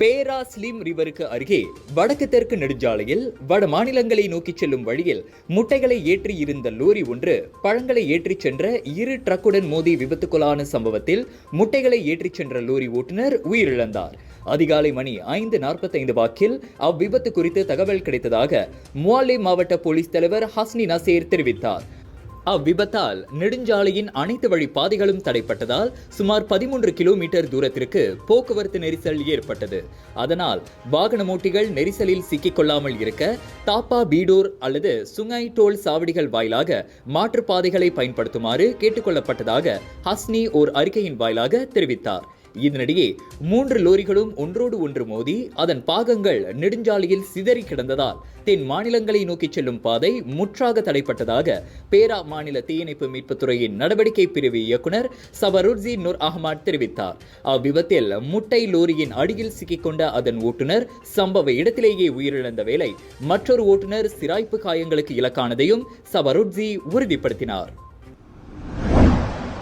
பேரா ஸ்லிம் ரிவருக்கு அருகே வடக்கு தெற்கு நெடுஞ்சாலையில் வட மாநிலங்களை நோக்கி செல்லும் வழியில் முட்டைகளை ஏற்றி இருந்த லோரி ஒன்று பழங்களை ஏற்றிச் சென்ற இரு ட்ரக்குடன் மோதி விபத்துக்குள்ளான சம்பவத்தில் முட்டைகளை ஏற்றிச் சென்ற லோரி ஓட்டுநர் உயிரிழந்தார். அதிகாலை மணி 5:45 வாக்கில் அவ்விபத்து குறித்து தகவல் கிடைத்ததாக முவாலே மாவட்ட போலீஸ் தலைவர் ஹஸ்னி நசீர் தெரிவித்தார். அவ்விபத்தால் நெடுஞ்சாலையின் அனைத்து வழி பாதைகளும் தடைப்பட்டதால் சுமார் 13 கிலோமீட்டர் தூரத்திற்கு போக்குவரத்து நெரிசல் ஏற்பட்டது. அதனால் வாகன ஓட்டிகள் நெரிசலில் சிக்கிக்கொள்ளாமல் இருக்க தாப்பா பீடோர் அல்லது சுங்காய் டோல் சாவடிகள் வாயிலாக மாற்றுப்பாதைகளை பயன்படுத்துமாறு கேட்டுக்கொள்ளப்பட்டதாக ஹஸ்னி ஓர் அறிக்கையின் வாயிலாக தெரிவித்தார். இதனிடையே 3 லோரிகளும் ஒன்றோடு ஒன்று மோதி அதன் பாகங்கள் நெடுஞ்சாலையில் சிதறி கிடந்ததால் தென் மாநிலங்களை நோக்கி செல்லும் பாதை முற்றாக தடைப்பட்டதாக பேரா மாநில தீயணைப்பு மீட்புத்துறையின் நடவடிக்கை பிரிவு இயக்குனர் சபருட்ஜி நூர் அஹ்மத் தெரிவித்தார். அவ்விபத்தில் முட்டை லோரியின் அடியில் சிக்கிக்கொண்ட அதன் ஓட்டுநர் சம்பவ இடத்திலேயே உயிரிழந்த வேளை மற்றொரு ஓட்டுநர் சிராய்ப்பு காயங்களுக்கு இலக்கானதையும் சபருட்ஜி உறுதிப்படுத்தினார்.